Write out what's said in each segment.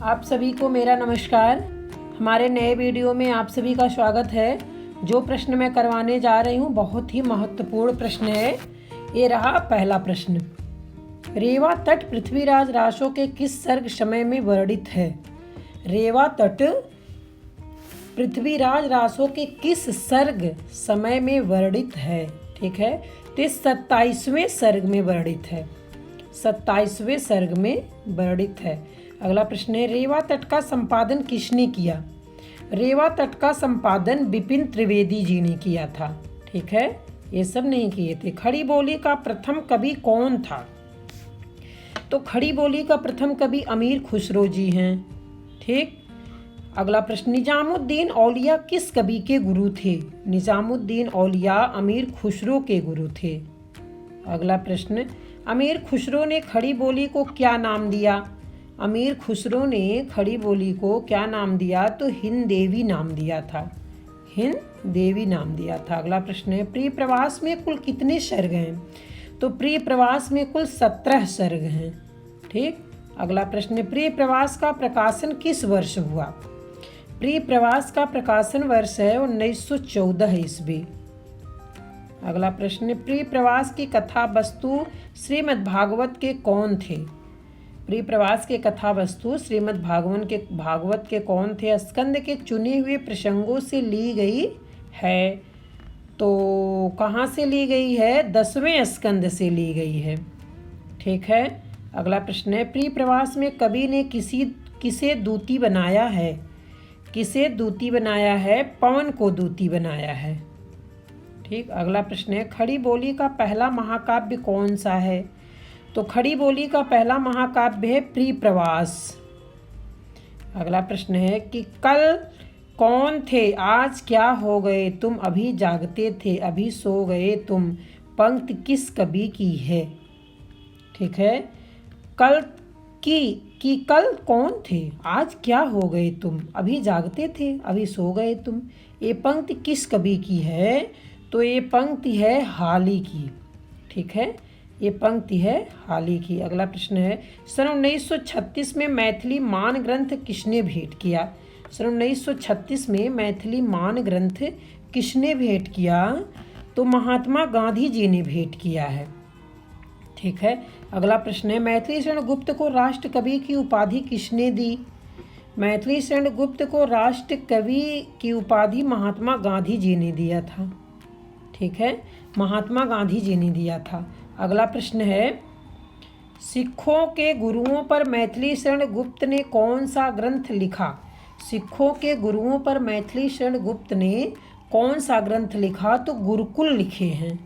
आप सभी को मेरा नमस्कार। हमारे नए वीडियो में आप सभी का स्वागत है। जो प्रश्न मैं करवाने जा रही हूँ बहुत ही महत्वपूर्ण प्रश्न है। ये रहा पहला प्रश्न। रेवा तट पृथ्वीराज रासो के किस सर्ग समय में वर्णित है? रेवा तट पृथ्वीराज रासो के किस सर्ग समय में वर्णित है? ठीक है, तो 27वें सर्ग में वर्णित है। 27वें सर्ग में वर्णित है। अगला प्रश्न है, रेवा तट का संपादन किसने किया? रेवा तट का संपादन विपिन त्रिवेदी जी ने किया था। ठीक है, ये सब नहीं किए थे। खड़ी बोली का प्रथम कवि कौन था? तो खड़ी बोली का प्रथम कवि अमीर खुसरो जी हैं। ठीक। अगला प्रश्न, निजामुद्दीन औलिया किस कवि के गुरु थे? निजामुद्दीन औलिया अमीर खुसरो के गुरु थे। अगला प्रश्न, अमीर खुसरो ने खड़ी बोली को क्या नाम दिया? अमीर खुसरो ने खड़ी बोली को क्या नाम दिया? तो हिंद देवी नाम दिया था। हिंद देवी नाम दिया था। अगला प्रश्न है, प्रिय प्रवास में कुल कितने सर्ग हैं? तो प्रिय प्रवास में कुल 17 सर्ग हैं। ठीक। अगला प्रश्न, प्रिय प्रवास का प्रकाशन किस वर्ष हुआ? प्रिय प्रवास का प्रकाशन वर्ष है 1914 ईस्वी। अगला प्रश्न, प्रिय प्रवास की कथा वस्तु श्रीमद् भागवत के कौन थे? प्रिय प्रवास के कथा वस्तु श्रीमद् भागवत के कौन थे? स्कंद के चुने हुए प्रसंगों से ली गई है। तो कहाँ से ली गई है? 10वें स्कंद से ली गई है। ठीक है। अगला प्रश्न है, प्रिय प्रवास में कवि ने किसे दूती बनाया है? किसे दूती बनाया है? पवन को दूती बनाया है। ठीक। अगला प्रश्न है, खड़ी बोली का पहला महाकाव्य कौन सा है? तो खड़ी बोली का पहला महाकाव्य है प्रिय प्रवास। अगला प्रश्न है कि कल कौन थे, आज क्या हो गए तुम, अभी जागते थे, अभी सो गए तुम, पंक्ति किस कवि की है? ठीक है। कल कि कल कौन थे, आज क्या हो गए तुम, अभी जागते थे, अभी सो गए तुम, ये पंक्ति किस कवि की है? तो ये पंक्ति है हाली की। ठीक है, ये पंक्ति है हाली की। अगला प्रश्न है, सन 1936 में मैथिली मान ग्रंथ किसने भेंट किया? सन 1936 में मैथिली मान ग्रंथ किसने भेंट किया? तो महात्मा गांधी जी ने भेंट किया है। ठीक है। अगला प्रश्न है, मैथिली शरण गुप्त को राष्ट्र कवि की उपाधि किसने दी? मैथिली शरण गुप्त को राष्ट्र कवि की उपाधि महात्मा गांधी जी ने दिया था। ठीक है, महात्मा गांधी जी ने दिया था। अगला प्रश्न है, सिखों के गुरुओं पर मैथिली शरण गुप्त ने कौन सा ग्रंथ लिखा? सिखों के गुरुओं पर मैथिली शरण गुप्त ने कौन सा ग्रंथ लिखा? तो गुरुकुल लिखे हैं।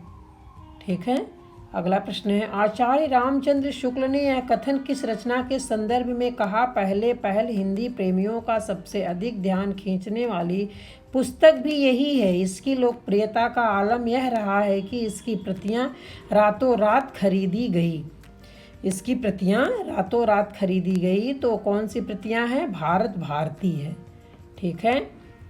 ठीक है। अगला प्रश्न है, आचार्य रामचंद्र शुक्ल ने यह कथन किस रचना के संदर्भ में कहा? पहल हिंदी प्रेमियों का सबसे अधिक ध्यान खींचने वाली पुस्तक भी यही है। इसकी लोकप्रियता का आलम यह रहा है कि इसकी प्रतियां रातों रात खरीदी गई। इसकी प्रतियां रातों रात खरीदी गई। तो कौन सी प्रतियां हैं? भारत भारती है। ठीक है।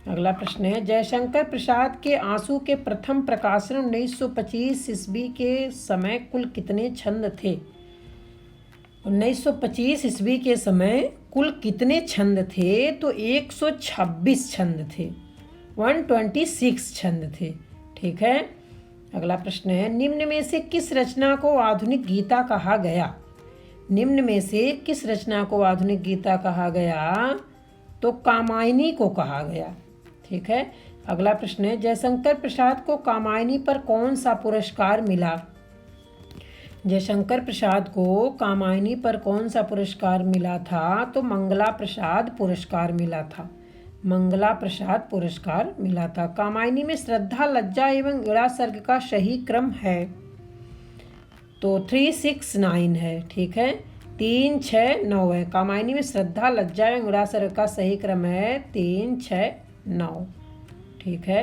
अगला प्रश्न है, जयशंकर प्रसाद के आंसू के प्रथम प्रकाशन 1925 ईस्वी के समय कुल कितने छंद थे? 1925 ईस्वी के समय कुल कितने छंद थे? तो 126 छंद थे, 126 छंद थे। ठीक है। अगला प्रश्न है, निम्न में से किस रचना को आधुनिक गीता कहा गया? निम्न में से किस रचना को आधुनिक गीता कहा गया? तो कामायनी को कहा गया। ठीक है। अगला प्रश्न है, जयशंकर प्रसाद को कामायनी पर कौन सा पुरस्कार मिला? जयशंकर प्रसाद को कामायनी पर कौन सा पुरस्कार मिला था? तो मंगला प्रसाद पुरस्कार मिला था। मंगला प्रसाद पुरस्कार मिला था। कामायनी में श्रद्धा, लज्जा एवं इड़ा सर्ग का सही क्रम है? तो 369 है। ठीक है, 3, 6, 9 है। कामायनी में श्रद्धा, लज्जा एवं इड़ा सर्ग का सही क्रम है 3, 6, 9। ठीक है।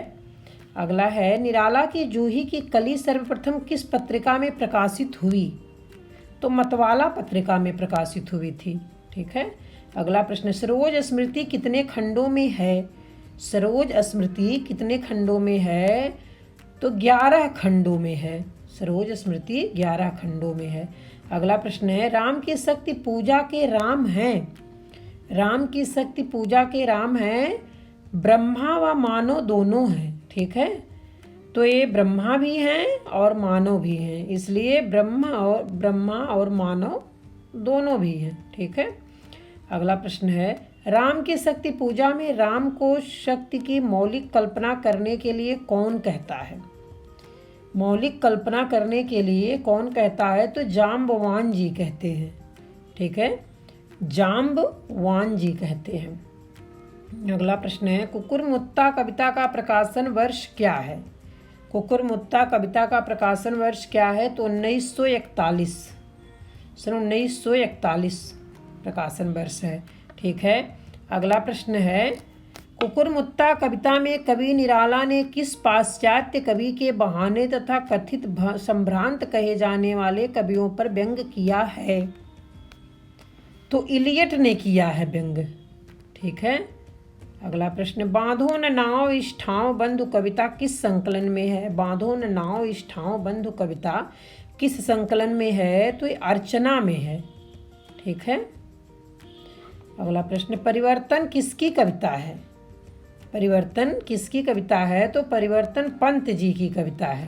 अगला है, निराला की जूही की कली सर्वप्रथम किस पत्रिका में प्रकाशित हुई? तो मतवाला पत्रिका में प्रकाशित हुई थी। ठीक है। अगला प्रश्न, सरोज स्मृति कितने खंडों में है? सरोज स्मृति कितने खंडों में है? तो 11 खंडों में है। सरोज स्मृति 11 खंडों में है। अगला प्रश्न है, राम की शक्ति पूजा के राम हैं? राम की शक्ति पूजा के राम हैं ब्रह्मा व मानव दोनों हैं, ठीक है। तो ये ब्रह्मा भी हैं और मानव भी हैं, इसलिए ब्रह्मा और मानव दोनों भी हैं, ठीक है। अगला प्रश्न है, राम की शक्ति पूजा में राम को शक्ति की मौलिक कल्पना करने के लिए कौन कहता है? मौलिक कल्पना करने के लिए कौन कहता है? तो जाम्बवान जी कहते हैं, ठीक है, जाम्बवान जी कहते हैं। अगला प्रश्न है, कुकुरमुत्ता कविता का प्रकाशन वर्ष क्या है? कुकुरमुत्ता कविता का प्रकाशन वर्ष क्या है? तो 1941, सन 1941 प्रकाशन वर्ष है, ठीक है। अगला प्रश्न है, कुकुरमुत्ता कविता में कवि निराला ने किस पाश्चात्य कवि के बहाने तथा कथित संभ्रांत कहे जाने वाले कवियों पर व्यंग किया है? तो इलियट ने किया है व्यंग, ठीक है। अगला प्रश्न, बांधो न नाव इस ठाव बंधु कविता किस संकलन में है? बांधो न नाव इस ठाव बंधु कविता किस संकलन में है? तो ये अर्चना में है, ठीक है। अगला प्रश्न, परिवर्तन किसकी कविता है? परिवर्तन किसकी कविता है? तो परिवर्तन पंत जी की कविता है,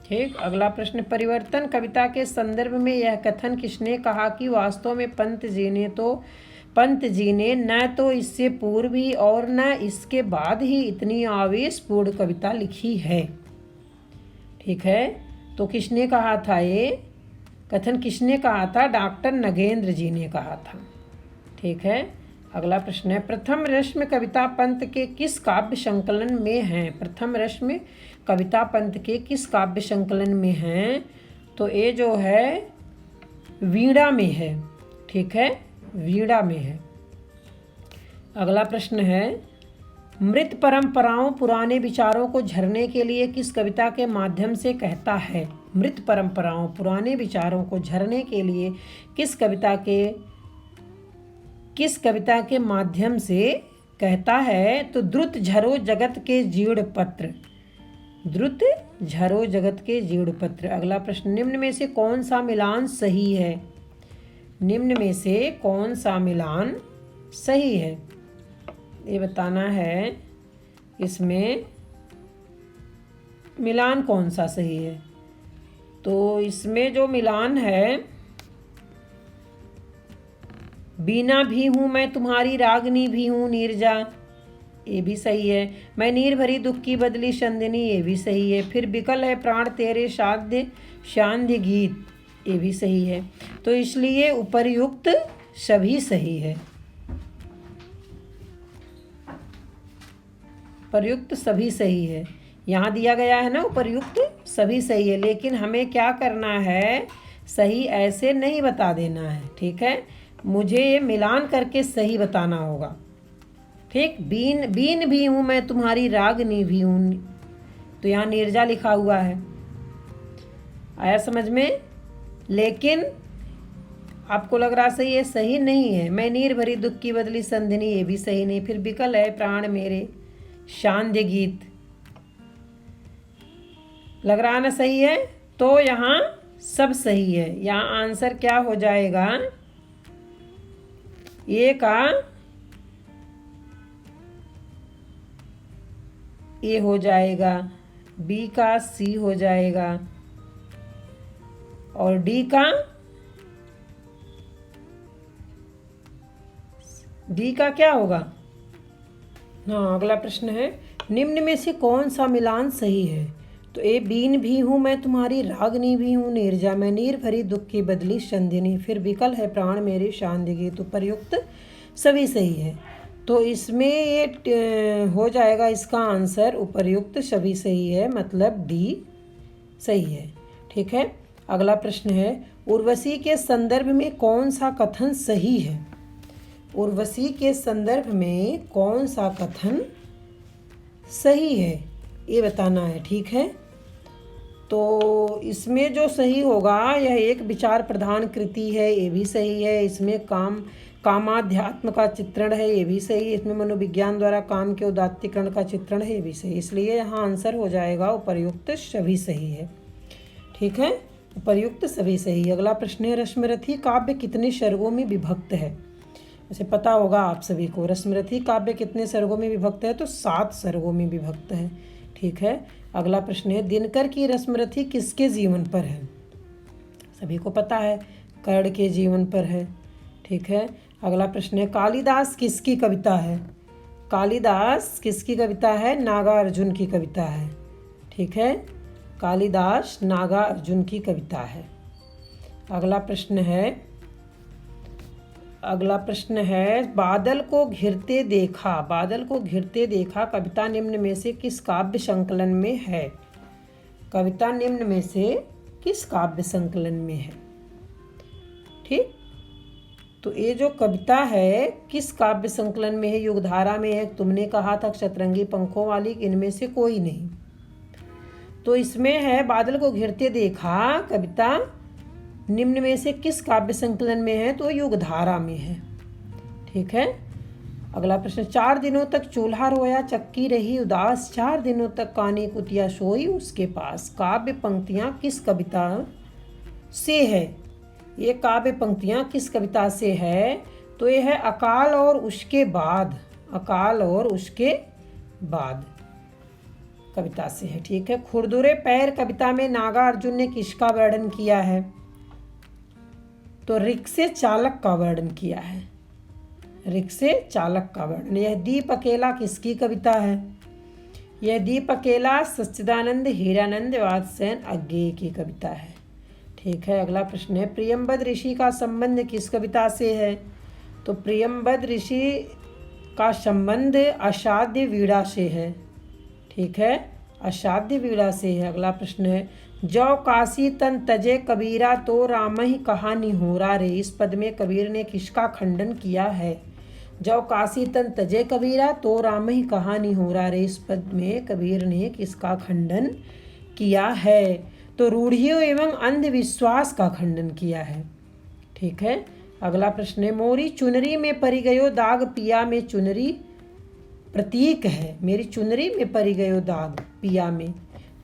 ठीक। अगला प्रश्न, परिवर्तन कविता के संदर्भ में यह कथन किसने कहा कि वास्तव में पंत जी ने न तो इससे पूर्व ही और न इसके बाद ही इतनी आवेशपूर्ण कविता लिखी है, ठीक है। तो किसने कहा था? ये कथन किसने कहा था? डॉक्टर नगेंद्र जी ने कहा था, ठीक है। अगला प्रश्न है, प्रथम रश्मि कविता पंत के किस काव्य संकलन में है? प्रथम रश्मि कविता पंत के किस काव्य संकलन में है? तो ये जो है वीणा में है, ठीक है, वीणा में है। अगला प्रश्न है, मृत परंपराओं पुराने विचारों को झरने के लिए किस कविता के माध्यम से कहता है? मृत परंपराओं पुराने विचारों को झरने के लिए किस कविता के माध्यम से कहता है? तो द्रुत झरो जगत के जीर्ण पत्र, द्रुत झरो जगत के जीर्ण पत्र। अगला प्रश्न, निम्न में से कौन सा मिलान सही है? निम्न में से कौन सा मिलान सही है? ये बताना है, इसमें मिलान कौन सा सही है। तो इसमें जो मिलान है, बीना भी हूँ मैं तुम्हारी रागनी भी हूँ नीरजा, ये भी सही है। मैं नीर भरी दुख की बदली चंदनी, ये भी सही है। फिर बिकल है प्राण तेरे शांध्य गीत, ये भी सही है। तो इसलिए उपर्युक्त सभी सही है, उपर्युक्त सभी सही है। यहाँ दिया गया है ना उपर्युक्त सभी सही है, लेकिन हमें क्या करना है? सही ऐसे नहीं बता देना है, ठीक है। मुझे ये मिलान करके सही बताना होगा, ठीक। बीन भी हूँ मैं तुम्हारी रागनी भी हूँ, तो यहाँ नीरजा लिखा हुआ है, आया समझ में। लेकिन आपको लग रहा सही है, सही नहीं है। मैं नीर भरी दुख की बदली संधिनी, ये भी सही नहीं। फिर बिकल है प्राण मेरे शांध्य गीत, लग रहा ना सही है। तो यहाँ सब सही है। यहाँ आंसर क्या हो जाएगा? ए का ए हो जाएगा, बी का सी हो जाएगा, और डी का क्या होगा? हाँ, अगला प्रश्न है, निम्न में से कौन सा मिलान सही है? तो ए बीन भी हूँ मैं तुम्हारी रागनी भी हूँ नीरजा, मैं नीर भरी दुख की बदली संधिनी, फिर विकल है प्राण मेरी शांदिगी। तो प्रयुक्त सभी सही है। तो इसमें ये हो जाएगा, इसका आंसर उपर्युक्त सभी सही है, मतलब डी सही है, ठीक है। अगला प्रश्न है, उर्वशी के संदर्भ में कौन सा कथन सही है? उर्वशी के संदर्भ में कौन सा कथन सही है, ये बताना है, ठीक है। तो इसमें जो सही होगा, यह एक विचार प्रधान कृति है, ये भी सही है। इसमें कामाध्यात्म का चित्रण है, ये भी सही है। इसमें मनोविज्ञान द्वारा काम के उदात्तीकरण का चित्रण है, ये भी सही। इसलिए यहाँ आंसर हो जाएगा उपर्युक्त सभी सही है, ठीक है, उपर्युक्त सभी सही। अगला प्रश्न है, रश्मिरथी काव्य कितने सर्गों में विभक्त है? जैसे पता होगा आप सभी को, रश्मिरथी काव्य कितने सर्गों में विभक्त है? तो 7 सर्गों में विभक्त है। ठीक है। अगला प्रश्न है, दिनकर की रश्मिरथी किसके जीवन पर है? सभी को पता है, कर्ण के जीवन पर है। ठीक है। अगला प्रश्न है, कालिदास किसकी कविता है? कालिदास किसकी कविता है? नागार्जुन की कविता है। ठीक है। कालिदास नागार्जुन की कविता है। अगला प्रश्न है, बादल को घिरते देखा, बादल को घिरते देखा कविता निम्न में से किस काव्य संकलन में है? कविता निम्न में से किस काव्य संकलन में है? ठीक, तो ये जो कविता है किस काव्य संकलन में है? युगधारा में है। तुमने कहा था सतरंगी पंखों वाली, इनमें से कोई नहीं। तो इसमें है बादल को घिरते देखा कविता निम्न में से किस काव्य संकलन में है? तो युगधारा में है। ठीक है। अगला प्रश्न, 4 दिनों तक चूल्हा रोया, चक्की रही उदास, 4 दिनों तक कानी कुतिया सोई उसके पास। काव्य पंक्तियां किस कविता से है? ये काव्य पंक्तियां किस कविता से है? तो ये है अकाल और उसके बाद, अकाल और उसके बाद कविता से है। ठीक है। खुरदुरे पैर कविता में नागार्जुन ने किसका वर्णन किया है? तो रिक्शे चालक का वर्णन किया है, रिक्शे चालक का वर्णन। यह दीप अकेला किसकी कविता है? यह दीप अकेला सच्चिदानंद हीरानंद वात्स्ययन अज्ञेय की कविता है। ठीक है। अगला प्रश्न है, प्रियंबद ऋषि का संबंध किस कविता से है? तो प्रियंबद ऋषि का संबंध असाध्य वीणा से है। ठीक है, असाध्य वीणा से है। अगला प्रश्न है, जौ काशी तन तजे कबीरा तो राम ही कहानी होरा रे। इस पद में कबीर ने किसका खंडन किया है? जौ काशी तन तजे कबीरा तो राम ही कहानी होरा रे। इस पद में कबीर ने किसका खंडन किया है? तो रूढ़ियों एवं अंधविश्वास का खंडन किया है। ठीक है। अगला प्रश्न है, मोरी चुनरी में परी गयो दाग, पिया में चुनरी प्रतीक है। मेरी चुनरी में परी गयो दाग, पिया में,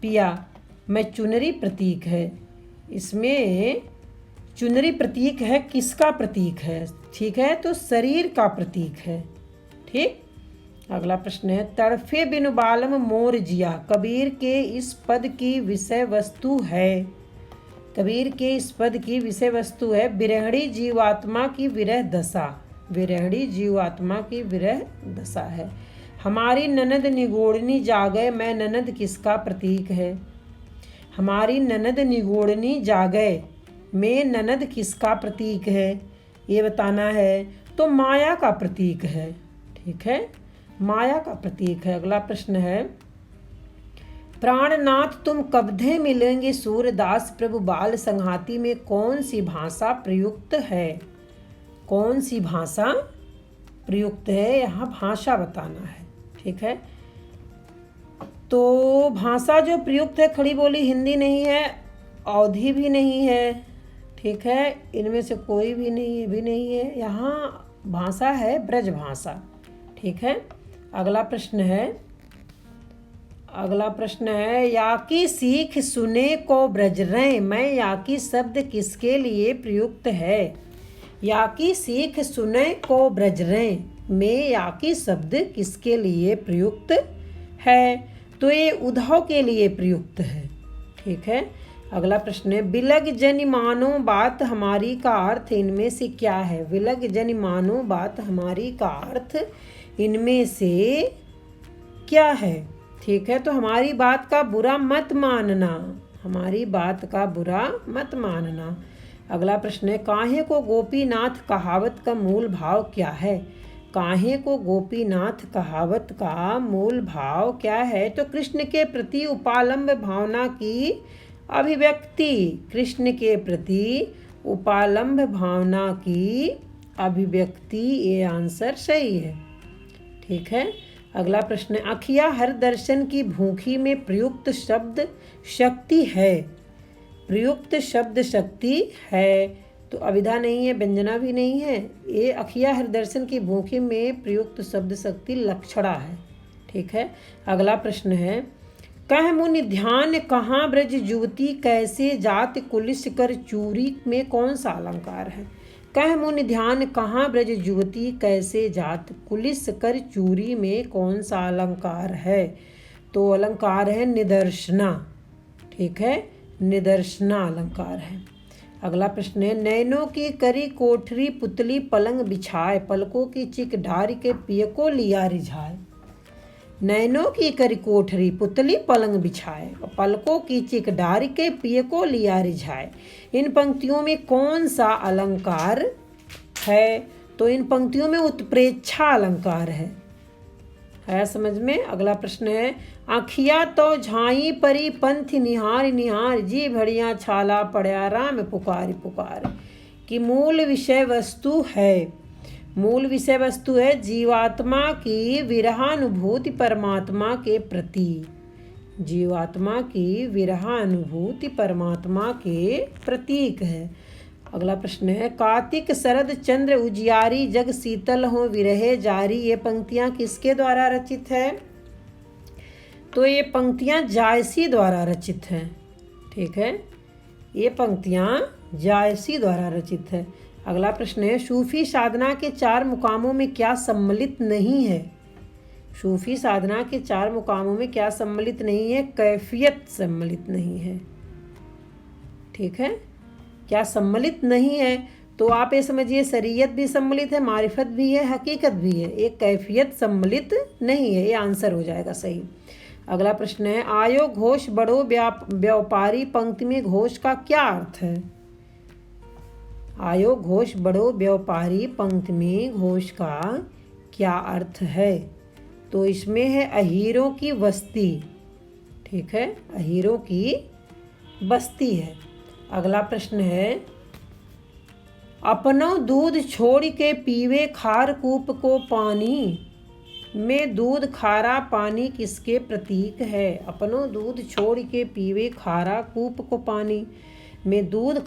पिया में चुनरी प्रतीक है। इसमें चुनरी प्रतीक है, किसका प्रतीक है? ठीक है, तो शरीर का प्रतीक है। ठीक। अगला प्रश्न है, तड़फे बिनु बालम मोर जिया, कबीर के इस पद की विषय वस्तु है। कबीर के इस पद की विषय वस्तु है विरहणी जीवात्मा की विरह दशा, विरहणी जीवात्मा की विरह दशा है। हमारी ननद निगोड़नी जागे में ननद किसका प्रतीक है? हमारी ननद निगोड़नी जागे में ननद किसका प्रतीक है? ये बताना है। तो माया का प्रतीक है। ठीक है, माया का प्रतीक है। अगला प्रश्न है, प्राणनाथ तुम कब्धे मिलेंगे सूरदास प्रभु बाल संघाती में कौन सी भाषा प्रयुक्त है? कौन सी भाषा प्रयुक्त है? यहाँ भाषा बताना है। ठीक है, तो भाषा जो प्रयुक्त है खड़ी बोली हिंदी नहीं है, अवधी भी नहीं है। ठीक है, इनमें से कोई भी नहीं है, भी नहीं है। यहाँ भाषा है ब्रज भाषा। ठीक है। अगला प्रश्न है, याकी सीख सुने को ब्रज रहे मैं, याकी शब्द किसके लिए प्रयुक्त है? याकी सीख सुने को ब्रज रहे में याकी शब्द किसके लिए प्रयुक्त है? तो ये उद्धव के लिए प्रयुक्त है। ठीक है। अगला प्रश्न है, बिलग जनि मानो बात हमारी का अर्थ इनमें से क्या है? बिलग जनि मानो बात हमारी का अर्थ इनमें से क्या है? ठीक है, तो हमारी बात का बुरा मत मानना, हमारी बात का बुरा मत मानना। अगला प्रश्न है, काहे को गोपीनाथ कहावत का मूल भाव क्या है? काहे को गोपीनाथ कहावत का मूल भाव क्या है? तो कृष्ण के प्रति उपालंब भावना की अभिव्यक्ति, कृष्ण के प्रति उपालंब भावना की अभिव्यक्ति, ये आंसर सही है। ठीक है। अगला प्रश्न है, अखिया हर दर्शन की भूखी में प्रयुक्त शब्द शक्ति है। प्रयुक्त शब्द शक्ति है, तो अभिधा नहीं है, व्यंजना भी नहीं है। ये अखिया हर दर्शन की भूखी में प्रयुक्त शब्द शक्ति लक्षणा है। ठीक है। अगला प्रश्न है, कह मुनि ध्यान कहाँ ब्रज युवती कैसे जात कुलिस कर चूरी में कौन सा अलंकार है? कह मुनि ध्यान कहाँ ब्रज जुवती कैसे जात, कुलिस कर चूरी में कौन सा अलंकार है। तो अलंकार है निदर्शना। ठीक है, निदर्शना अलंकार है। अगला प्रश्न है, नैनों की करी कोठरी पुतली पलंग बिछाए, पलकों की चिक ढारी के पिय को लिया रिझाए। नैनों की करी कोठरी पुतली पलंग बिछाए, पलकों की चिक ढारी के पिय को लिया रिझाए। इन पंक्तियों में कौन सा अलंकार है। तो इन पंक्तियों में उत्प्रेक्षा अलंकार है समझ में। अगला प्रश्न है, आखिया तो झाई परी पंथ निहार निहार, जी भड़िया छाला पड़या राम पुकार पुकार। कि मूल विषय वस्तु है, मूल विषय वस्तु है जीवात्मा की विरहानुभूति परमात्मा के प्रति। जीवात्मा की विरहानुभूति परमात्मा के प्रतीक है। अगला प्रश्न है, कार्तिक शरद चंद्र उजियारी, जग शीतल हो विरहे जारी। ये पंक्तियां किसके द्वारा रचित है। तो ये पंक्तियां जायसी द्वारा रचित हैं। ठीक है, ये पंक्तियां जायसी द्वारा रचित है। अगला प्रश्न है, सूफी साधना के 4 मुकामों में क्या सम्मिलित नहीं है। सूफी साधना के 4 मुकामों में क्या सम्मिलित नहीं है। कैफियत सम्मिलित नहीं है। ठीक है, क्या सम्मिलित नहीं है। तो आप ये समझिए शरीयत भी सम्मिलित है, मारिफत भी है, हकीकत भी है, एक कैफियत सम्मिलित नहीं है। ये आंसर हो जाएगा सही। अगला प्रश्न है, आयो घोष बड़ो व्यापारी, पंक्ति में घोष का क्या अर्थ है। आयो घोष बड़ो व्यापारी, पंक्ति में घोष का क्या अर्थ है। तो इसमें है अहीरों की बस्ती। ठीक है, अहीरों की बस्ती है। अगला प्रश्न है, अपनो दूध छोड़ के पीवे खार कूप को पानी, में दूध खारा पानी किसके प्रतीक है। अपनो दूध छोड़ के पीवे खारा कूप को पानी, में दूध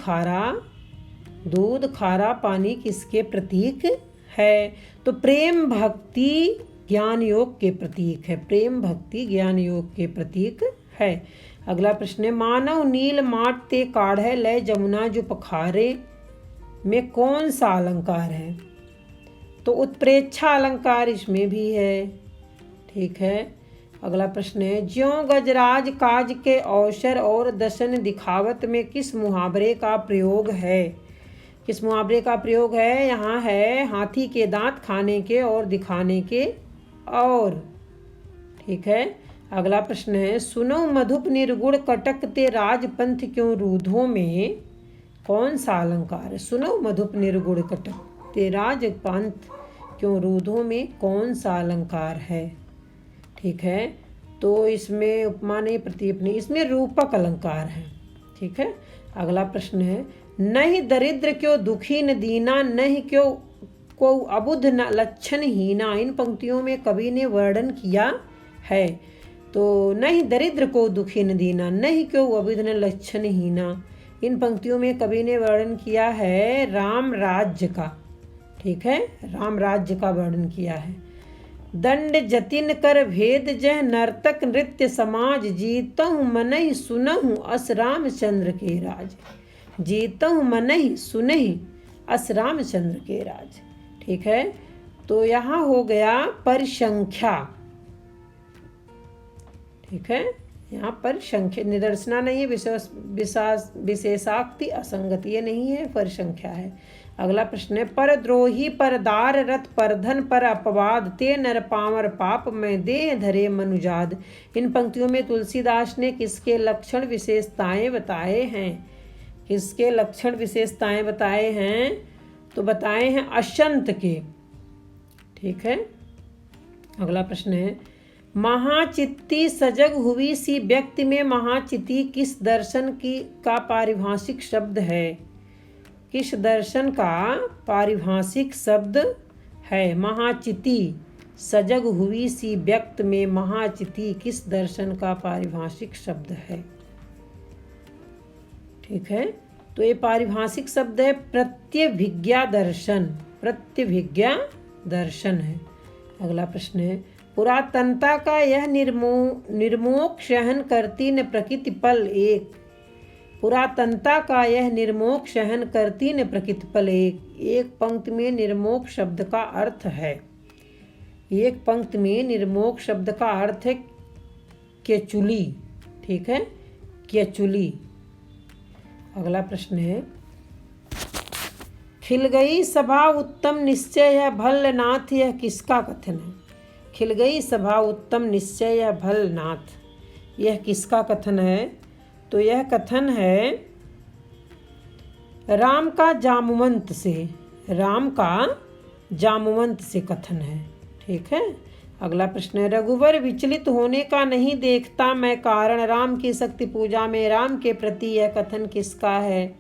खारा पानी किसके प्रतीक है। तो प्रेम भक्ति ज्ञान योग के प्रतीक है। प्रेम भक्ति ज्ञान योग के प्रतीक है। अगला प्रश्न है, मानव नील माट ते काढ़े लय जमुना जो पखारे, में कौन सा अलंकार है। तो उत्प्रेक्षा अलंकार इसमें भी है। ठीक है, अगला प्रश्न है, ज्यों गजराज काज के अवसर और दशन दिखावत, में किस मुहावरे का प्रयोग है। किस मुहावरे का प्रयोग है। यहाँ है हाथी के दांत खाने के और दिखाने के और। ठीक है, अगला प्रश्न है, सुनो मधुप निर्गुण कटकते राजपंथ क्यों रूधों, में कौन सा अलंकार है। सुनो मधुप निर्गुण कटकते राजपंथ क्यों रूधों, में कौन सा अलंकार है। ठीक है, तो इसमें उपमा नहीं प्रतीप नहीं, इसमें रूपक अलंकार है। ठीक है, अगला प्रश्न है, नहीं दरिद्र क्यों दुखी न दीना, नहीं क्यों को अबुध न लक्षण हीना। इन पंक्तियों में कवि ने वर्णन किया है। तो नहीं दरिद्र को दुखी न दीना, नहीं क्यों अबुध न लक्षण हीना। इन पंक्तियों में कवि ने वर्णन किया है राम राज्य का। ठीक है, राम राज्य का वर्णन किया है। दंड जतिन कर भेद जह नर्तक नृत्य समाज, जीतहु मनहि सुनहु अस रामचंद्र के राज। जीतहु मनहि सुनहि अस रामचंद्र के राज। ठीक है, तो यहाँ हो गया परिसंख्या। ठीक है, यहाँ पर संख्या निदर्शना नहीं है, विशेषाक्ति असंगति ये नहीं है, परिसंख्या है। अगला प्रश्न है, परद्रोही परदार रथ परधन पर अपवाद, ते नर पावर पाप में देह धरे मनुजाद। इन पंक्तियों में तुलसीदास ने किसके लक्षण विशेषताएं बताए हैं। किसके लक्षण विशेषताएं बताए हैं। तो बताए हैं अशंत के। ठीक है, अगला प्रश्न है, महाचित्ती सजग हुई सी व्यक्ति, में महाचिति किस दर्शन की का पारिभाषिक शब्द है। किस दर्शन का पारिभाषिक शब्द है। महाचिति सजग हुई सी व्यक्ति, में महाचिति किस दर्शन का पारिभाषिक शब्द है। ठीक है, तो ये पारिभाषिक शब्द है प्रत्यभिज्ञा दर्शन। प्रत्यभिज्ञा दर्शन है। अगला प्रश्न है, पुरातनता का यह निर्मोक्ष सहन करती न प्रकृति पल एक, पुरातनता का यह निर्मोक्ष सहन करती न प्रकृति पल एक पंक्ति में निर्मोक्ष शब्द का अर्थ है, एक पंक्ति में निर्मोक्ष शब्द का अर्थ है केचुली। ठीक है, केचुली। अगला प्रश्न है, खिल गई सभा उत्तम निश्चय यह भल्लनाथ, यह किसका कथन है? खिल गई सभा उत्तम निश्चय यह भल्लनाथ, यह किसका कथन है? तो यह कथन है राम का जामवंत से, राम का जामवंत से कथन है। ठीक है। अगला प्रश्न है, रघुवर विचलित होने का नहीं देखता मैं कारण, राम की शक्ति पूजा में राम के प्रति यह कथन किसका है?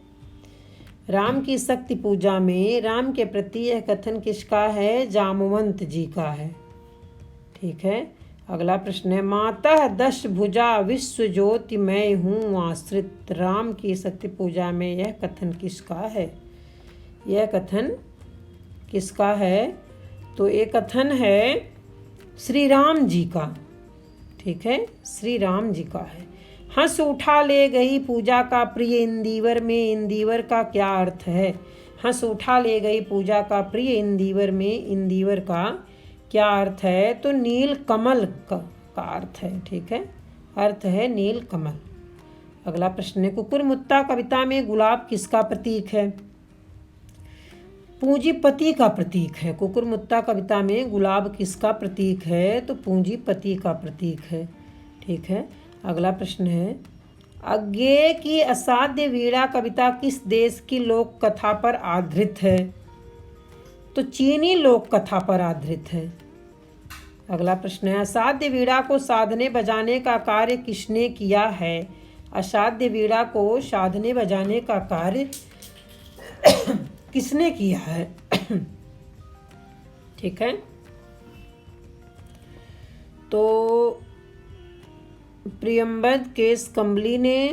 राम की शक्ति पूजा में राम के प्रति यह कथन किसका है? जामवंत जी का है। ठीक है। अगला प्रश्न है, मातः दश भुजा विश्व ज्योति मैं हूँ आश्रित, राम की शक्ति पूजा में यह कथन किसका है? यह कथन किसका है? तो ये कथन है श्री राम जी का। ठीक है, श्री राम जी का है। हंस उठा ले गई पूजा का प्रिय इंदिवर में, इंदिवर का क्या अर्थ है? हंस उठा ले गई पूजा का प्रिय इंदिवर में, इंदिवर का क्या अर्थ है? तो नील कमल का अर्थ है। ठीक है, अर्थ है नील कमल। अगला प्रश्न है, कुकुरमुत्ता कविता में गुलाब किसका प्रतीक है? पूंजीपति का प्रतीक है। कुकुरमुत्ता कविता में गुलाब किसका प्रतीक है? तो पूंजीपति का प्रतीक है। ठीक है। अगला प्रश्न है, अज्ञेय की असाध्य वीणा कविता किस देश की लोक कथा पर आधारित है? तो चीनी लोक कथा पर आधारित है। अगला प्रश्न है, असाध्य वीणा को साधने बजाने का कार्य किसने किया है? असाध्य वीणा को साधने बजाने का कार्य किसने किया है? ठीक है। तो प्रियंबद, केस कंबली ने,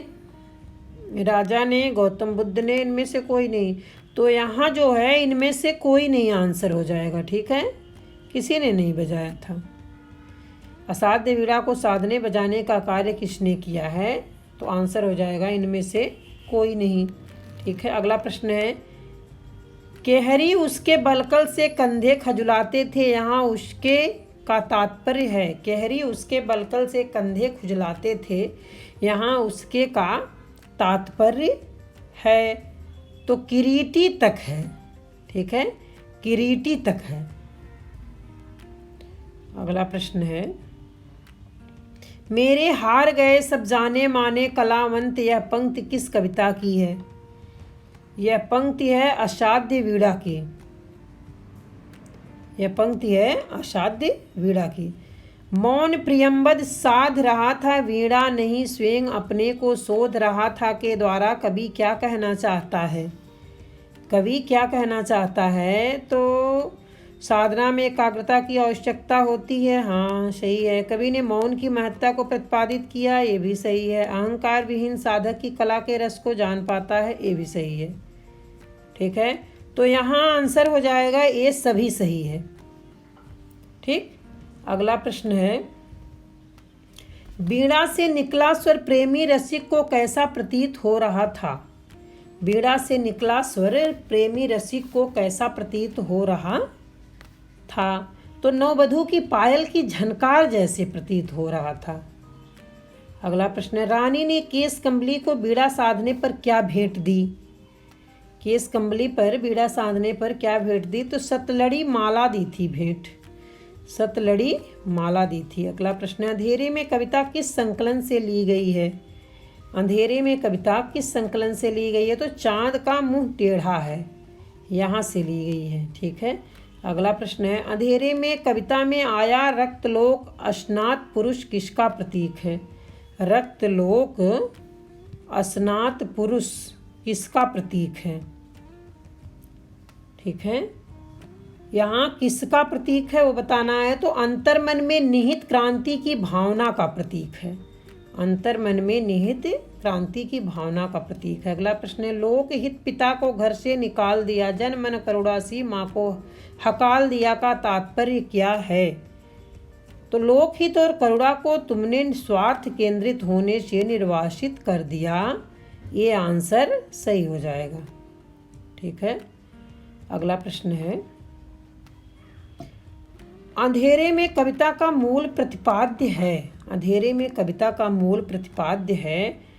राजा ने, गौतम बुद्ध ने, इनमें से कोई नहीं। तो यहाँ जो है इनमें से कोई नहीं आंसर हो जाएगा। ठीक है, किसी ने नहीं बजाया था। असाध्य वीणा को साधने बजाने का कार्य किसने किया है? तो आंसर हो जाएगा इनमें से कोई नहीं। ठीक है। अगला प्रश्न है, केहरी उसके बलकल से कंधे खजुलाते थे, यहाँ उसके का तात्पर्य है। केहरी उसके बलकल से कंधे खुजलाते थे, यहाँ उसके का तात्पर्य है। तो किरीटी तक है। ठीक है, किरीटी तक है। अगला प्रश्न है, मेरे हार गए सब जाने माने कलावंत, यह पंक्ति किस कविता की है? यह पंक्ति है असाध्य वीणा की। यह पंक्ति है असाध्य वीणा की। मौन प्रियंबद साध रहा था, वीणा नहीं स्वयं अपने को शोध रहा था के द्वारा कवि क्या कहना चाहता है? कवि क्या कहना चाहता है? तो साधना में एकाग्रता की आवश्यकता होती है। हाँ, सही है। कवि ने मौन की महत्ता को प्रतिपादित किया, ये भी सही है। अहंकार विहीन साधक की कला के रस को जान पाता है, ये भी सही है। ठीक है, तो यहाँ आंसर हो जाएगा ये सभी सही है। ठीक। अगला प्रश्न है, वीणा से निकला स्वर प्रेमी रसिक को कैसा प्रतीत हो रहा था? वीणा से निकला स्वर प्रेमी रसिक को कैसा प्रतीत हो रहा था? तो नववधू की पायल की झनकार जैसे प्रतीत हो रहा था। अगला प्रश्न है, रानी ने केस कंबली को बीड़ा साधने पर क्या भेंट दी? केस कंबली पर बीड़ा साधने पर क्या भेंट दी? तो सतलड़ी माला दी थी भेंट, सतलड़ी माला दी थी। अगला प्रश्न है, अंधेरे में कविता किस संकलन से ली गई है? अंधेरे में कविता किस संकलन से ली गई है? तो चांद का मुंह टेढ़ा है, यहाँ से ली गई है। ठीक है। अगला प्रश्न है, अंधेरे में कविता में आया रक्तलोक अस्नात पुरुष किसका प्रतीक है? रक्तलोक अस्नात पुरुष किसका प्रतीक है? ठीक है, यहाँ किसका प्रतीक है वो बताना है। तो अंतर्मन में निहित क्रांति की भावना का प्रतीक है। अंतर्मन में निहित क्रांति की भावना का प्रतीक है। अगला प्रश्न है, लोकहित पिता को घर से निकाल दिया, जन मन करुणासी माँ को हकाल दिया का तात्पर्य क्या है? तो लोकहित और करुणा को तुमने स्वार्थ केंद्रित होने से निर्वासित कर दिया, ये आंसर सही हो जाएगा। ठीक है, अगला प्रश्न है, अंधेरे में कविता का मूल प्रतिपाद्य है। अंधेरे में कविता का मूल प्रतिपाद्य है,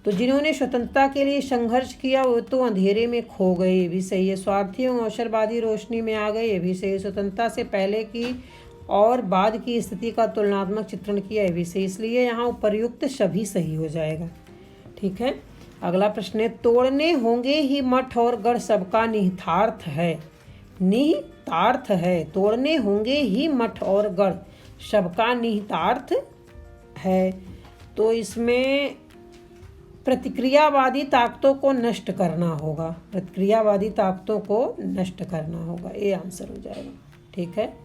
तो जिन्होंने स्वतंत्रता के लिए संघर्ष किया वो तो अंधेरे में खो गए, ये भी सही है। स्वार्थी एवं अवसरवादी रोशनी में आ गए, ये भी सही है। स्वतंत्रता से पहले की और बाद की स्थिति का तुलनात्मक चित्रण किया, ये भी सही। इसलिए यहाँ उपर्युक्त सभी सही हो जाएगा। ठीक है, अगला प्रश्न है, तोड़ने होंगे ही मठ और गढ़ सबका निहितार्थ है। निहितार्थ है, तोड़ने होंगे ही मठ और गढ़ सबका निहितार्थ है, तो इसमें प्रतिक्रियावादी ताकतों को नष्ट करना होगा। प्रतिक्रियावादी ताकतों को नष्ट करना होगा, ये आंसर हो जाएगा। ठीक है,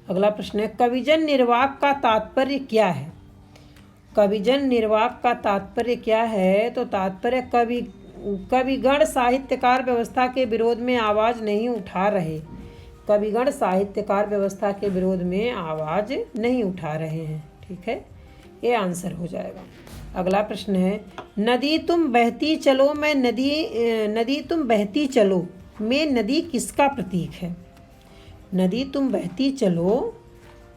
अगला प्रश्न है, कविजन निर्वाक का तात्पर्य क्या है। कविजन निर्वाक का तात्पर्य क्या है, तो तात्पर्य कविगण साहित्यकार व्यवस्था के विरोध में आवाज़ नहीं उठा रहे। कविगण साहित्यकार व्यवस्था के विरोध में आवाज़ नहीं उठा रहे हैं। ठीक है, ये आंसर हो जाएगा। अगला प्रश्न है, नदी तुम बहती चलो मैं नदी तुम बहती चलो में नदी किसका प्रतीक है। नदी तुम बहती चलो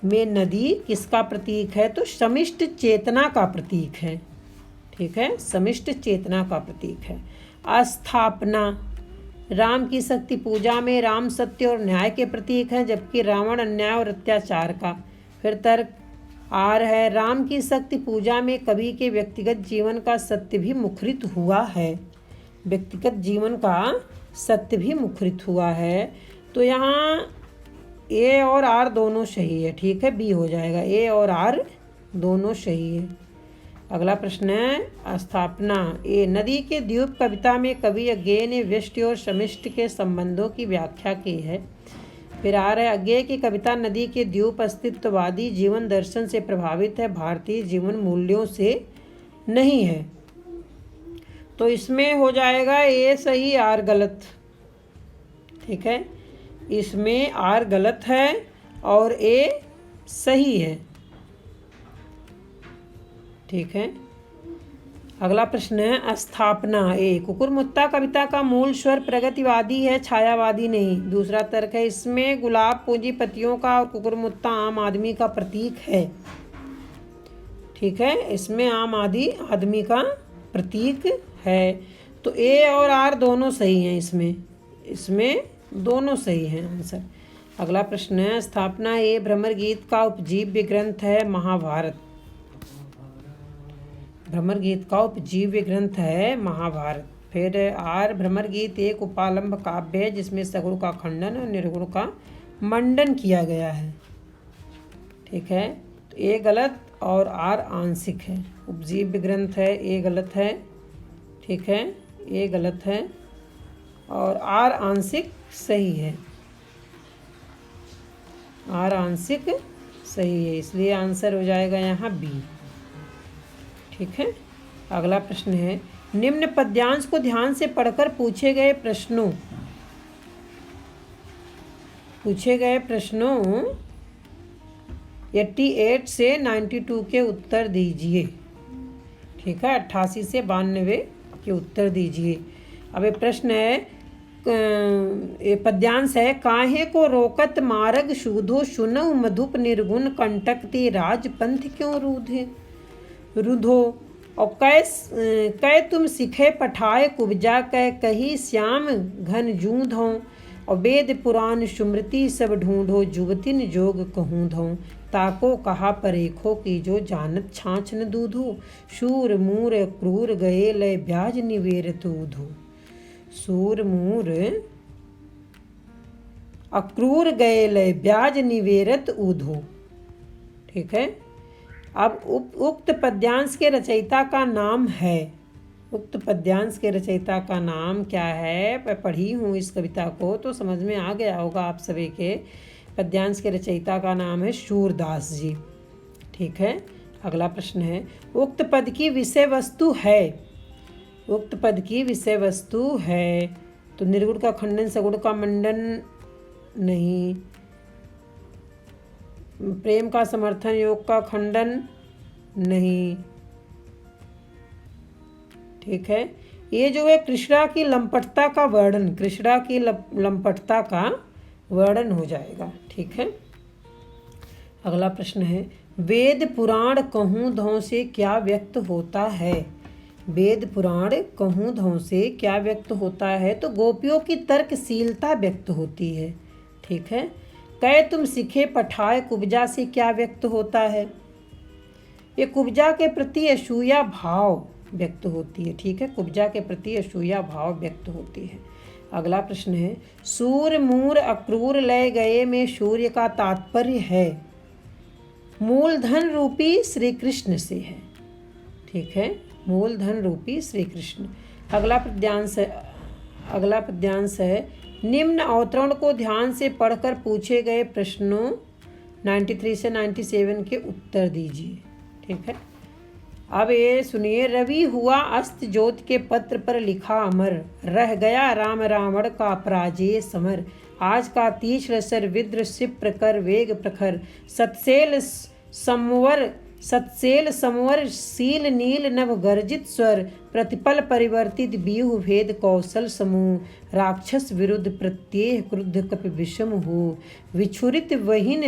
में नदी किसका प्रतीक है, तो समिष्ट चेतना का प्रतीक है। ठीक है, समिष्ट चेतना का प्रतीक है। अस्थापना, राम की शक्ति पूजा में राम सत्य और न्याय के प्रतीक है, जबकि रावण अन्याय और अत्याचार का। फिर तर्क आर है, राम की शक्ति पूजा में कवि के व्यक्तिगत जीवन का सत्य भी मुखरित हुआ है। व्यक्तिगत जीवन का सत्य भी मुखरित हुआ है, तो यहाँ ए और आर दोनों सही है। ठीक है, बी हो जाएगा, ए और आर दोनों सही है। अगला प्रश्न है, स्थापना ए, नदी के द्वीप कविता में कवि अज्ञेय ने व्यष्टि और समिष्ट के संबंधों की व्याख्या की है। फिर आ रहा है, अज्ञेय की कविता नदी के द्वीप अस्तित्ववादी जीवन दर्शन से प्रभावित है, भारतीय जीवन मूल्यों से नहीं है, तो इसमें हो जाएगा ए सही आर गलत। ठीक है, इसमें आर गलत है और ए सही है। ठीक है, अगला प्रश्न है, स्थापना ए, कुकुरमुत्ता कविता का मूल स्वर प्रगतिवादी है, छायावादी नहीं। दूसरा तर्क है, इसमें गुलाब पूंजीपतियों का और कुकुरमुत्ता आम आदमी का प्रतीक है। ठीक है, इसमें आम आदमी का प्रतीक है, तो ए और आर दोनों सही हैं। इसमें दोनों सही हैं आंसर। अगला प्रश्न है, स्थापना ए, भ्रमर गीत का उपजीव्य ग्रंथ है महाभारत। भ्रमर गीत का उपजीव्य ग्रंथ है महाभारत। फिर आर, भ्रमर गीत एक उपालंब काव्य है जिसमें सगुण का खंडन और निर्गुण का मंडन किया गया है। ठीक है, तो ए गलत और आर आंशिक है। उपजीव्य ग्रंथ है, ए गलत है। ठीक है, ए गलत है और आर आंशिक सही है। आर आंशिक सही है, इसलिए आंसर हो जाएगा यहाँ बी। ठीक है, अगला प्रश्न है, निम्न पद्यांश को ध्यान से पढ़कर पूछे गए प्रश्नों 88 से 92 के उत्तर दीजिए। ठीक है, 88 से 92 के उत्तर दीजिए। अब ये प्रश्न है, पद्यांश है, काहे को रोकत मार्ग शूधो सुनऊ मधुप निर्गुण कंटकते राजपंथ क्यों रुधो और कै तुम सिखे पठाए कुब्जा कै कही श्याम घन जूधो और वेद पुराण सुमृति सब ढूंढो जुगतिन जोग कहूँ धो ताको कहा परेखो की जो जानत छाछ न दूधो शूर मूर क्रूर गए लय ब्याज निवेरत ऊधो। सूर मूर अक्रूर गए लय ब्याज निवेरत ऊधो। ठीक है, अब उक्त पद्यांश के रचयिता का नाम है। उक्त पद्यांश के रचयिता का नाम क्या है। मैं पढ़ी हूँ इस कविता को तो समझ में आ गया होगा आप सभी के। पद्यांश के रचयिता का नाम है शूरदास जी। ठीक है, अगला प्रश्न है, उक्त पद की विषय वस्तु है। उक्त पद की विषय वस्तु है, तो निर्गुण का खंडन सगुण का मंडन नहीं, प्रेम का समर्थन योग का खंडन नहीं, ठीक है। ये जो है कृष्णा की लंपटता का वर्णन, कृष्णा की लंपटता का वर्णन हो जाएगा। ठीक है। अगला प्रश्न है, वेद पुराण कहूँ धौं से क्या व्यक्त होता है? वेद पुराण कहूँ धौं से क्या व्यक्त होता है? तो गोपियों की तर्कशीलता व्यक्त होती है। ठीक है। कह तुम सिखे पठाए कुब्जा से क्या व्यक्त होता है? ये कुब्जा के प्रति असूया भाव व्यक्त होती है। ठीक है। कुब्जा के प्रति असूया भाव व्यक्त होती है। अगला प्रश्न है, सूर मूर अक्रूर लय गए में सूर्य का तात्पर्य है? मूलधन रूपी श्री कृष्ण से है। ठीक है। मूलधन रूपी श्री कृष्ण। अगला पद्यांश है, निम्न अवतरण को ध्यान से पढ़कर पूछे गए प्रश्नों 93 से 97 के उत्तर दीजिए। ठीक है। अब ये सुनिए, रवि हुआ अस्त ज्योति के पत्र पर लिखा अमर, रह गया राम रावण का पराजय समर, आज का तीक्ष्ण सर विद्र क्षिप्र कर वेग प्रखर, सत्सेल समवर शील नील नभ गर्जित स्वर, प्रतिपल परिवर्तित व्यूह भेद कौशल समूह, राक्षस विरुद्ध प्रत्येह क्रुद्ध कपि विषम हो, विछुरित वहिन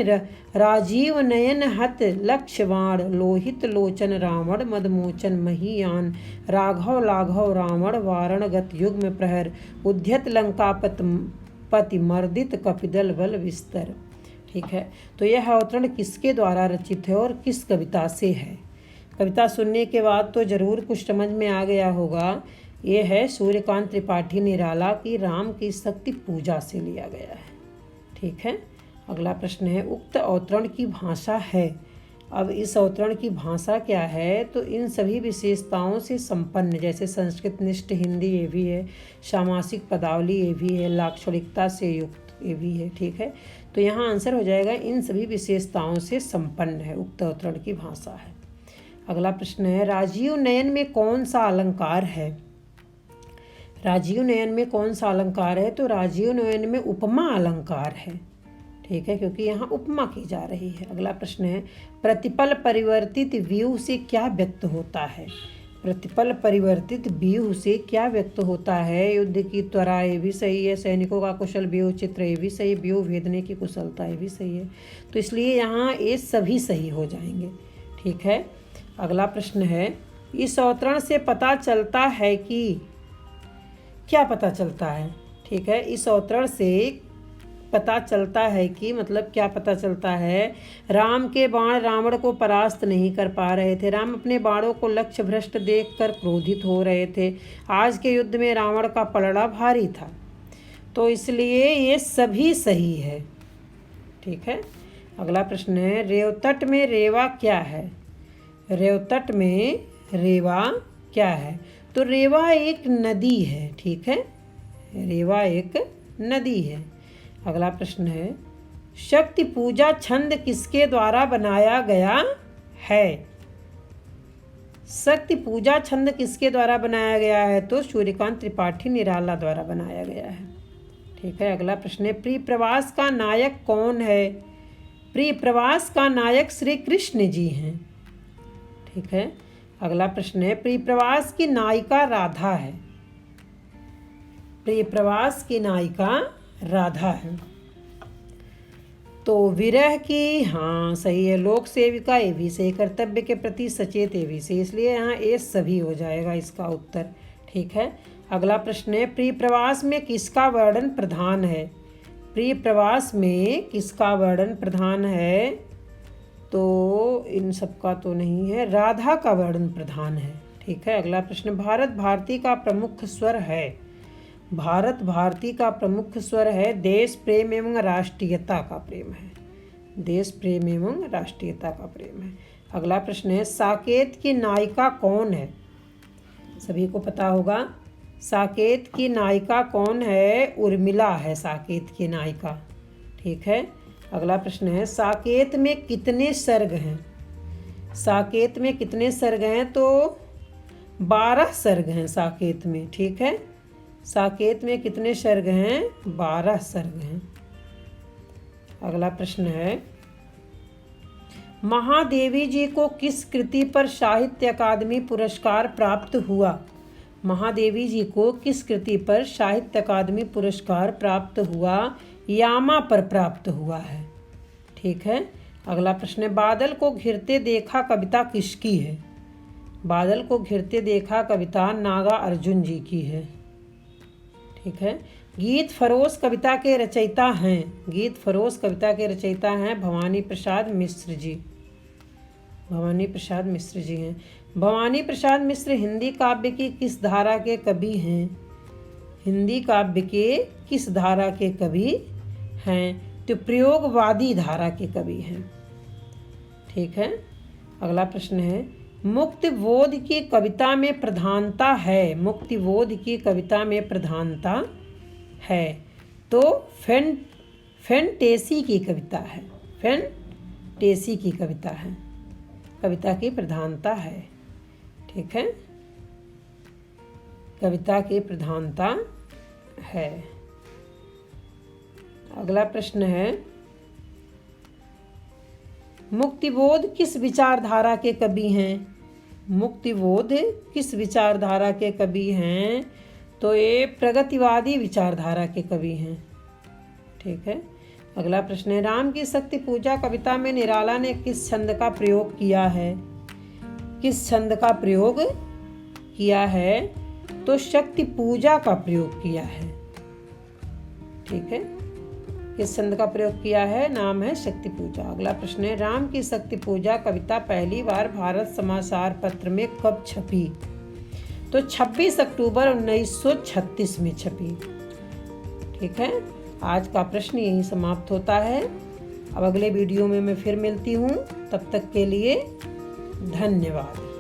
राजीव नयन हत लक्ष्यवाण, लोहित लोचन रावण मदमोचन महीयान, राघव लाघव रावण वारण गत युग में प्रहर, उद्यत लंकापति मर्दित कपिदल बल विस्तर। ठीक है। तो यह अवतरण किसके द्वारा रचित है और किस कविता से है? कविता सुनने के बाद तो जरूर कुछ समझ में आ गया होगा। ये है सूर्यकांत त्रिपाठी निराला की राम की शक्ति पूजा से लिया गया है। ठीक है। अगला प्रश्न है, उक्त अवतरण की भाषा है। अब इस अवतरण की भाषा क्या है? तो इन सभी विशेषताओं से संपन्न, जैसे संस्कृत निष्ठ हिंदी ये भी है, सामासिक पदावली ये भी है, लाक्षणिकता से युक्त ये भी है। ठीक है। तो यहाँ आंसर हो जाएगा, इन सभी विशेषताओं से संपन्न है, उक्त अवतरण की भाषा है। अगला प्रश्न है, राजीव नयन में कौन सा अलंकार है? राजीव नयन में कौन सा अलंकार है? तो राजीव नयन में उपमा अलंकार है। ठीक है, क्योंकि यहाँ उपमा की जा रही है। अगला प्रश्न है, प्रतिपल परिवर्तित व्यूह से क्या व्यक्त होता है? प्रतिपल परिवर्तित व्यूह से क्या व्यक्त होता है? युद्ध की त्वरा ये भी सही है, सैनिकों का कुशल व्यूह चित्र ये भी सही, व्यूह भेदने की कुशलता ये भी सही है। तो इसलिए यहाँ ये सभी सही हो जाएंगे। ठीक है। अगला प्रश्न है, इस अवतरण से पता चलता है कि क्या पता चलता है? ठीक है। इस अवतरण से पता चलता है कि, मतलब क्या पता चलता है? राम के बाण रावण को परास्त नहीं कर पा रहे थे। राम अपने बाणों को लक्ष्य भ्रष्ट देखकर क्रोधित हो रहे थे। आज के युद्ध में रावण का पलड़ा भारी था। तो इसलिए ये सभी सही है। ठीक है। अगला प्रश्न है, रेवतट में रेवा क्या है? रेवतट में रेवा क्या है? तो रेवा एक नदी है। ठीक है। रेवा एक नदी है। अगला प्रश्न है, शक्ति पूजा छंद किसके द्वारा बनाया गया है? शक्ति पूजा छंद किसके द्वारा बनाया गया है? तो सूर्यकांत त्रिपाठी निराला द्वारा बनाया गया है। ठीक है। अगला प्रश्न है, प्रिय प्रवास का नायक कौन है? प्रिय प्रवास का नायक श्री कृष्ण जी हैं। ठीक है। अगला प्रश्न है, प्रिय प्रवास की नायिका राधा है। प्रिय प्रवास की नायिका राधा है। तो विरह की, हाँ सही है, लोक सेविका ये भी सही, कर्तव्य के प्रति सचेत ये भी सही, इसलिए यहाँ ये सभी हो जाएगा इसका उत्तर। ठीक है। अगला प्रश्न है, प्रिय प्रवास में किसका वर्णन प्रधान है? प्रिय प्रवास में किसका वर्णन प्रधान है? तो इन सबका तो नहीं है, राधा का वर्णन प्रधान है। ठीक है। अगला प्रश्न, भारत भारती का प्रमुख स्वर है। भारत भारती का प्रमुख स्वर है देश प्रेम एवं राष्ट्रीयता का प्रेम है। देश प्रेम एवं राष्ट्रीयता का प्रेम है। अगला प्रश्न है, साकेत की नायिका कौन है? सभी को पता होगा, साकेत की नायिका कौन है? उर्मिला है साकेत की नायिका। ठीक है। अगला प्रश्न है, साकेत में कितने सर्ग हैं? साकेत में कितने सर्ग हैं? तो 12 सर्ग हैं साकेत में। ठीक है। साकेत में कितने सर्ग हैं? 12 सर्ग हैं। अगला प्रश्न है, महादेवी जी को किस कृति पर साहित्य अकादमी पुरस्कार प्राप्त हुआ? महादेवी जी को किस कृति पर साहित्य अकादमी पुरस्कार प्राप्त हुआ? यामा पर प्राप्त हुआ है। ठीक है। अगला प्रश्न है, बादल को घिरते देखा कविता किसकी है? बादल को घिरते देखा कविता नागा अर्जुन जी की है। ठीक है। गीत फरोश कविता के रचयिता हैं? गीत फरोश कविता के रचयिता हैं भवानी प्रसाद मिश्र जी। भवानी प्रसाद मिश्र जी हैं। भवानी प्रसाद मिश्र हिंदी काव्य की किस धारा के कवि हैं? हिंदी काव्य के किस धारा के कवि हैं? तो प्रयोगवादी धारा के कवि हैं। ठीक है। अगला प्रश्न है, मुक्तिबोध की कविता में प्रधानता है? मुक्तिबोध की कविता में प्रधानता है तो फैंटेसी की कविता है। फैंटेसी की कविता है, कविता की प्रधानता है। ठीक है। कविता की प्रधानता है। अगला प्रश्न है, मुक्तिबोध किस विचारधारा के कवि हैं? मुक्तिबोध किस विचारधारा के कवि हैं? तो ये प्रगतिवादी विचारधारा के कवि हैं। ठीक है। अगला प्रश्न है, राम की शक्ति पूजा कविता में निराला ने किस छंद का प्रयोग किया है? किस छंद का प्रयोग किया है? तो शक्ति पूजा का प्रयोग किया है। ठीक है। किस छंद का प्रयोग किया है? नाम है शक्ति पूजा। अगला प्रश्न है, राम की शक्ति पूजा कविता पहली बार भारत समाचार पत्र में कब छपी? तो 26 अक्टूबर 1936 में छपी। ठीक है। आज का प्रश्न यहीं समाप्त होता है। अब अगले वीडियो में मैं फिर मिलती हूँ। तब तक के लिए धन्यवाद।